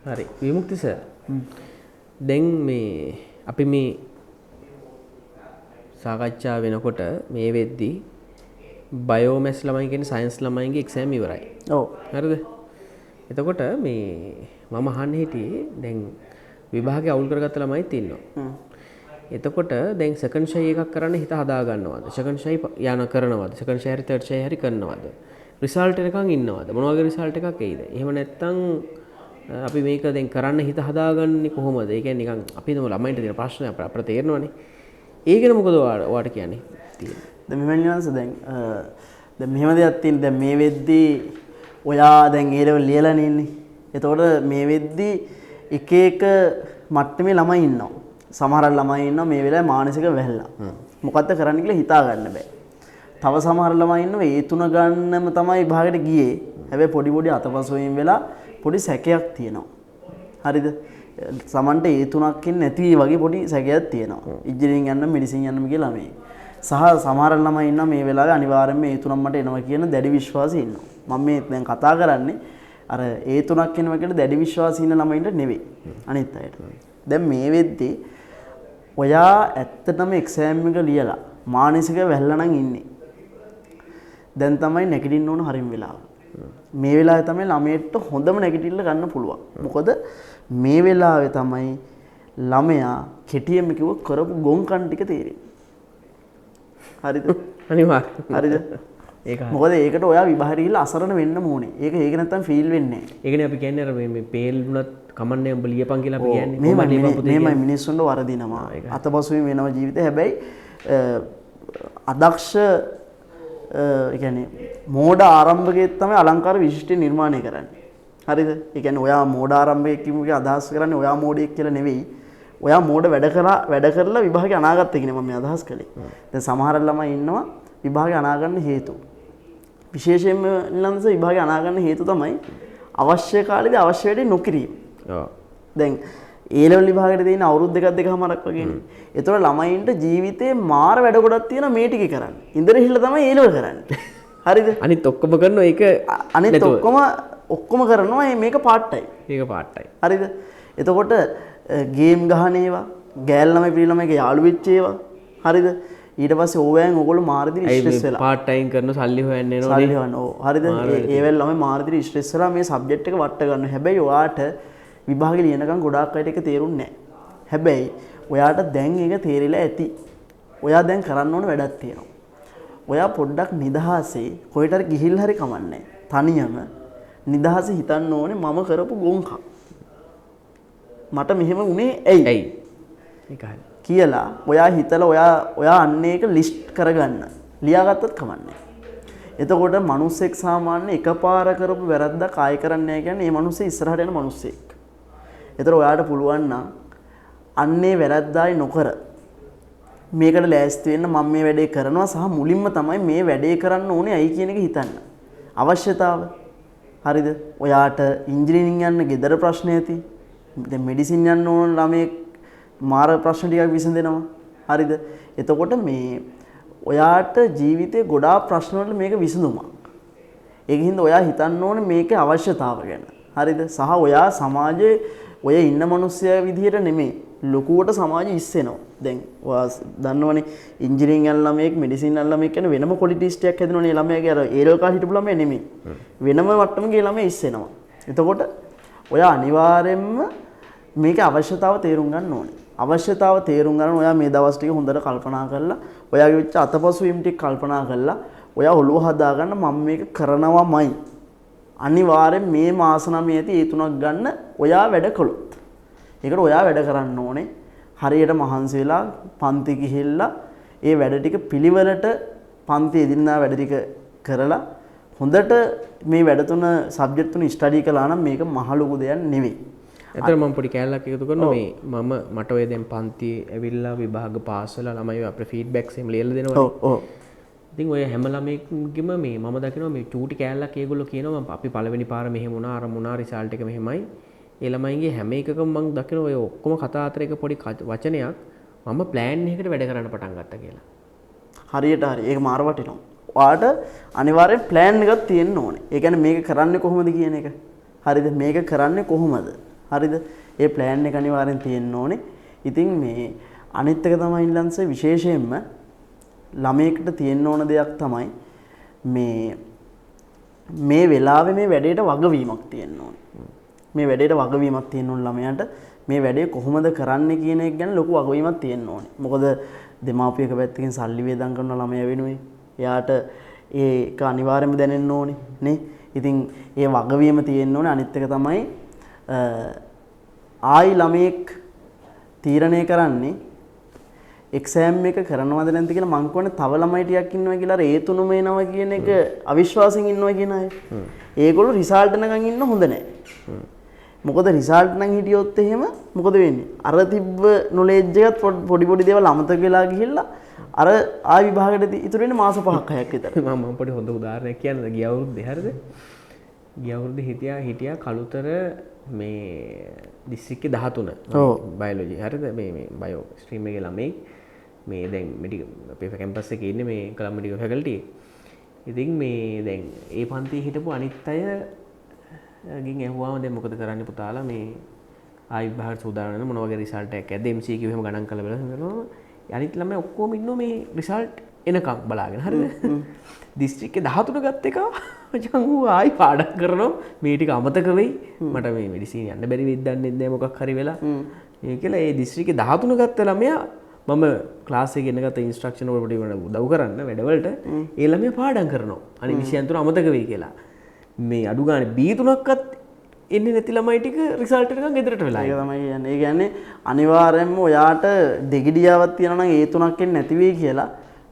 හරි විමුක්ති සර්. දැන් මේ අපි මේ සාකච්ඡා වෙනකොට මේ වෙද්දී බයෝමැස් ළමයි කියන්නේ සයන්ස් ළමයින්ගේ එක්සෑම් ඉවරයි. ඔව්. හරිද? එතකොට මේ මම අහන්නේ හිටියේ දැන් විභාගේ අවුල් කරගත්ත ළමයිත් ඉන්නවා. එතකොට දැන් සෙකන්ඩ් ෂයි එකක් කරන්න හිත හදා ගන්නවද? සෙකන්ඩ් ෂයි යන කරනවද? සෙකන්ඩ් ෂයි හරි තර්ඩ් ෂයි හරි කරනවද? රිසල්ට් එකකින් ඉන්නවද? මොන වගේ රිසල්ට් එකක් එයිද? එහෙම නැත්නම් අපි මේක දැන් කරන්න හිත හදාගන්නේ කොහොමද? ඒ කියන්නේ නිකන් අපි හිතමු ළමයින්ට දෙන ප්‍රශ්න අපිට තේරෙනවනේ. ඒ ගැන මොකද ඔයාලට කියන්නේ? දැන් මෙහෙම නිවන්ස දැන් මෙහෙම දෙයක් තියෙන දැන් මේ වෙද්දී ඔයා දැන් ඒ ලෙවල් ලියලානේ ඉන්නේ. එතකොට මේ වෙද්දී එක එක මට්ටමේ ළමයි ඉන්නවා. සමහර ළමයි ඉන්නවා මේ වෙලාවේ මානසික වැහැල්ලා. මොකද්ද කරන්න කියලා හිතා ගන්න බෑ. තව සමහර ළමයි ඉන්නවා ඒ තුන ගන්නම තමයි විභාගෙට ගියේ. හැබැයි පොඩි පොඩි අතපසුවීම් වෙලා පොඩි සැකයක් තියෙනවා. හරිද? සමන්ට ඒ තුනක් ඉන්නේ නැති වගේ පොඩි සැකයක් තියෙනවා. ඉංජිනේරින් යන්න මෙඩිසින් යන්න කියලා මේ. සහ සමහර ළමයි ඉන්නවා මේ වෙලාවේ අනිවාර්යයෙන්ම ඒ තුනක් මට එනවා කියන දැඩි විශ්වාසය ඉන්නවා. මම මේ දැන් කතා කරන්නේ අර ඒ තුනක් එනවා කියන දැඩි විශ්වාසය ඉන්න ළමයින්ට නෙවෙයි. අනිත් අයට. දැන් මේ වෙද්දී ඔයා ඇත්තටම එක්සෑම් එක ලියලා මානසික වැහැල්ලා නම් ඉන්නේ. දැන් තමයි නැගිටින්න ඕන හරිම වෙලාව. මේ වෙලාවේ තමයි ළමයට හොඳම නැගිටිල්ල ගන්න පුළුවන්. මොකද මේ වෙලාවේ තමයි ළමයා කෙටියෙන්ම කිව්ව කරපු ගොංකන් ටික තේරෙන්නේ. හරිද? අනිවාර්යයෙන්. හරිද? ඒක මොකද ඒකට ඔයා විභාගය ගිහලා අසරණ වෙන්න ඕනේ. ඒක නැත්තම් ෆීල් වෙන්නේ නැහැ. ඒකනේ අපි කියන්නේ අර මේ පේල් වුණත් කමන්නේ උඹ ලියපන් කියලා අපි කියන්නේ. මේමයි මිනිස්සුන්ට වරදිනවා. අතපසුවීම වෙනවා ජීවිතේ. හැබැයි අදක්ෂ ඒ කියන්නේ මෝඩ ආරම්භකයෙක් තමයි අලංකාර විශිෂ්ට නිර්මාණය කරන්නේ. හරිද? ඒ කියන්නේ ඔයා මෝඩ ආරම්භකයෙක් කිව්වගේ අදහස් කරන්නේ ඔයා මෝඩයෙක් කියලා නෙවෙයි. ඔයා මෝඩ වැඩ කරලා විභාගේ අනාගත එකනේ මම මේ අදහස් කළේ. දැන් සමහර ළමයි ඉන්නවා විභාගේ අනාගන්න හේතු. විශේෂයෙන්ම නිලන්ස විභාගේ අනාගන්න හේතු තමයි අවශ්‍ය කාලෙදී අවශ්‍ය වැඩේ නොකිරීම. ඔව්. දැන් ඒ ලෙවල් විභාගයට තියෙන අවුරුදු දෙකක් දෙකමාරක් වගේනේ. ඒතකොට ළමයින්ට ජීවිතේ මාර වැඩ ගොඩක් තියෙනවා මේ ටික කරන්න. ඉන්දරහිල්ල තමයි ඒ ලෙවල් කරන්නේ. හරිද? අනිත් ඔක්කොම කරනවා ඒක අනිත් ඔක්කොම කරනවා මේක පාර්ට් ටයිම්. මේක පාර්ට් ටයිම්. හරිද? එතකොට ගේම් ගහන ඒවා, ගෑල් ළමයි පිළි ළමයිගේ යාළු වෙච්ච ඒවා. හරිද? ඊට පස්සේ ඕවෑන් ඕගොල්ලෝ මාරදිරි ස්ට්‍රෙස් වෙලා පාර්ට් ටයිම් කරන සල්ලි හොයන්න එනවා. සල්ලි හොයන්න. ඔව්. හරිද? ඒ වෙලාව ළමයි මාරදිරි ස්ට්‍රෙස් වෙලා මේ සබ්ජෙක්ට් එක වට ගන්නවා. හැබැයි ඔයාට විභාගෙ ලියනකම් ගොඩාක් අයට ඒක තේරුන්නේ නැහැ. හැබැයි ඔයාට දැන් ඒක තේරිලා ඇති. ඔයා දැන් කරන්න ඕන වැඩක් තියෙනවා. ඔයා පොඩ්ඩක් නිදහසේ කොහෙට ගිහිල්ලා හරි කමන්නේ. තනියම නිදහසේ හිතන්න ඕනේ මම කරපු ගොංකම්. මට මෙහෙම වුණේ ඇයි? ඒකයි. කියලා ඔයා හිතලා ඔයා අන්න ඒක ලිස්ට් කරගන්න. ලියාගත්තත් කමන්නේ. එතකොට මිනිස්සෙක් සාමාන්‍ය එකපාර කරපු වැරද්දක් ආයෙ කරන්නේ නැහැ කියන්නේ මේ මිනිස්සේ ඉස්සරහට යන මිනිස්සෙක්. ඒතර ඔයාට පුළුවන් නම් අන්නේ වැරද්දායි නොකර මේකට ලෑස්ති වෙන්න මම මේ වැඩේ කරනවා සහ මුලින්ම තමයි මේ වැඩේ කරන්න ඕනේ ඇයි කියන එක හිතන්න. අවශ්‍යතාව. හරිද? ඔයාට ඉංජිනේරින් යන්න ගෙදර ප්‍රශ්න ඇති. දැන් මෙඩිසින් යන්න ඕන ළමයෙක් මාර ප්‍රශ්න ටිකක් විසඳෙනවා. හරිද? එතකොට මේ ඔයාට ජීවිතේ ගොඩාක් ප්‍රශ්න වල මේක විසඳුමක්. ඒකින්ද ඔයා හිතන්න ඕනේ මේකේ අවශ්‍යතාව ගැන. හරිද? සහ ඔයා සමාජයේ ඔය ඉන්න මිනිස්සයා විදිහට නෙමෙයි ලොකුවට සමාජෙ ඉස්සෙනවා. දැන් ඔයා දන්නවනේ ඉංජිනේරින් යන ළමයෙක් මෙඩිසින් යන ළමයෙක් කියන වෙනම ක්වොලිටි ටෙස්ට් එකක් හැදෙනවනේ ළමයාගේ අර ඒ ලෙවල් කාලේ හිටපු ළමයා නෙමෙයි. වෙනම මට්ටමක ළමයා ඉස්සෙනවා. එතකොට ඔයා අනිවාර්යයෙන්ම මේකේ අවශ්‍යතාව තේරුම් ගන්න ඕනේ. අවශ්‍යතාව තේරුම් ගන්න ඔයා මේ දවස් ටික හොඳට කල්පනා කරලා ඔයාගේ වෙච්ච අතපසුවීම් ටික කල්පනා කරලා ඔයා ඔළුව හදාගන්න මම මේක කරනවාමයි. අනිවාර්යෙන් මේ මාස 9 ඇති ඒ තුනක් ගන්න ඔයා වැඩ කළොත්. ඒකට ඔයා වැඩ කරන්න ඕනේ. හරියට මහන්සි වෙලා පන්ති ගිහිල්ලා ඒ වැඩ ටික පිළිවෙලට පන්ති එදිනදා වැඩ ටික කරලා හොඳට මේ වැඩ තුන සබ්ජෙක්ට් තුන ස්ටඩි කළා නම් මේක මහ ලොකු දෙයක් නෙවෙයි. එතන මම පොඩි කැලලක් එකතු කරනවා මේ මට ඔය දැන් පන්ති ඇවිල්ලා විභාග පාස් වෙලා ළමයි අපේ ෆීඩ්බැක්ස් එහෙම ලියලා දෙනවනේ. ඔව්. ඉතින් ඔය හැම ළමයෙක්ගෙම මේ මම දකිනවා මේ චූටි කැලලක් ඒගොල්ලෝ කියනවා අපි පළවෙනි පාර මෙහෙම වුණා අර මොනා රිසල්ට් එක මෙහෙමයි. ඒ ළමයින්ගේ හැම එකකම මම දකිනවා ඔය ඔක්කොම කතා අතර එක පොඩි වචනයක් මම ප්ලෑන් එකකට වැඩ කරන්න පටන් ගත්තා කියලා. හරියට හරි. ඒක මාර වටිනවා. ඔයාට අනිවාර්යෙන් ප්ලෑන් එකක් තියෙන්න ඕනේ. ඒ කියන්නේ මේක කරන්නේ කොහොමද කියන එක. හරිද? මේක කරන්නේ කොහොමද? හරිද? ඒ ප්ලෑන් එක අනිවාර්යෙන් තියෙන්න ඕනේ. ඉතින් මේ අනිත් එක තමයි ඉන්ලන්සේ විශේෂයෙන්ම ළමයෙකුට තියෙන්න ඕන දෙයක් තමයි මේ වෙලාවේ මේ වැඩේට වගවීමක් තියෙන්න ඕනේ. මේ වැඩේට වගවීමක් තියෙන්න ඕන ළමයාට මේ වැඩේ කොහොමද කරන්න කියන එක ගැන ලොකු වගවීමක් තියෙන්න ඕනේ. මොකද දෙමාපියක පැත්තකින් සල්ලි වේදම් කරන ළමයා වෙනුයි. එයාට ඒක අනිවාර්යයෙන්ම දැනෙන්න ඕනේ නේ. ඉතින් ඒ වගවීම තියෙන්න ඕනේ. අනිත් එක තමයි ආයි ළමයෙක් තීරණය කරන්නේ එක්සෑම් එක කරනවද නැද්ද කියලා. මං කියන්නේ තව ළමයි ටිකක් ඉන්නවා කියලා ඒ තුනම එනවා කියන එක අවිශ්වාසයෙන් ඉන්නවා කියන අය. ඒගොල්ලෝ රිසල්ට් එකකින් ඉන්න හොඳ නැහැ. මොකද රිසල්ට් නම් හිටියොත් එහෙම මොකද වෙන්නේ? අර තිබ්බ නොලෙජ් එකත් පොඩි දේවල් අමතක වෙලා ගිහිල්ලා අර ආයි විභාගයට ඉතුරු වෙන්නේ මාස 5ක් 6ක් විතර. මම පොඩි හොඳ උදාහරණයක් කියන්නද? ගිය අවුරුද්දේ හරිද? ගිය අවුරුද්දේ හිටියා කළුතර මේ දිස්ත්‍රික්කේ 13 බයොලොජි හරිද? මේ බයෝ ස්ට්‍රීම් එකේ ළමයි මේ දැන් අපේ කැම්පස් එකේ ඉන්නේ මේ කොළඹ මෙඩිකල් ෆැකල්ටි. ඉතින් මේ දැන් ඒ පන්තියේ හිටපු අනිත් අය ගින් ඇහුවාම දැන් මොකද කරන්න පුතාලා මේ ආයි විභාගයට සූදානම් වෙන මොන වගේ රිසල්ට් එකක් ඇද්ද MCQ එහෙම ගණන් කරලා බලනවා. අනිත් ළමයි ඔක්කොම ඉන්නෝ මේ රිසල්ට් එනකම් බලාගෙන හරිද? දිස්ත්‍රික්කේ 13 ගත්ත එක මචං ඌ ආයි පාඩම් කරනවා මේ ටික අමතක වෙයි මට මේ මෙඩිසින් යන්න බැරි වෙයිද දන්නේ නැහැ මොකක් හරි වෙලා. ඒ කියලා ඒ දිස්ත්‍රික්කේ 13 ගත්ත ළමයා මම ක්ලාස් එකේ ඉගෙන ගත්ත ඉන්ස්ට්‍රක්ෂන් වලට උදව් කරන්න වැඩවලට ඒ ළමයා පාඩම් කරනවා. අනිත් විෂයන් තුන අමතක වෙයි කියලා. මේ අඩු ගානේ B3ක්වත් එන්නේ නැති ළමයි ටික රිසල්ට් එකක් ගෙදරට වෙලා. ඒක තමයි කියන්නේ. ඒ කියන්නේ අනිවාර්යයෙන්ම ඔයාට දෙගිඩියාවක් තියෙනවා නම් ඒ තුනක් එන්නේ නැති වෙයි කියලා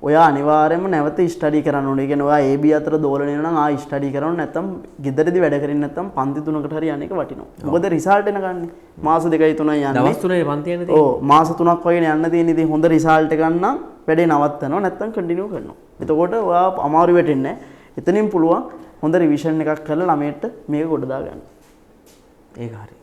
ඔයා අනිවාර්යයෙන්ම නැවත ස්ටඩි කරන්න ඕනේ. ඒ කියන්නේ ඔයා AB අතර දෝලණය වෙනවා නම් ආයි ස්ටඩි කරන්න නැත්නම් ගෙදරදී වැඩ කරන්නේ නැත්නම් පන්ති තුනකට හරි යන්න එක වටිනවා. මොකද රිසල්ට් එනකන්නේ මාස 2යි 3යි යන්නේ. දවස් 3ේ පන්ති යන්න තියෙන්නේ. ඔව් මාස 3ක් වගේ යන්න තියෙන ඉතින් හොඳ රිසල්ට් එකක් නම් වැඩේ නවත්තනවා නැත්නම් කන්ටිනියු කරනවා. එතකොට ඔයා අමාරු වෙටෙන්නේ නැහැ. එතනින් පුළුවන් හොඳ රිවිෂන් එකක් කරලා ළමයට මේක ගොඩ දාගන්න. ඒක හරි.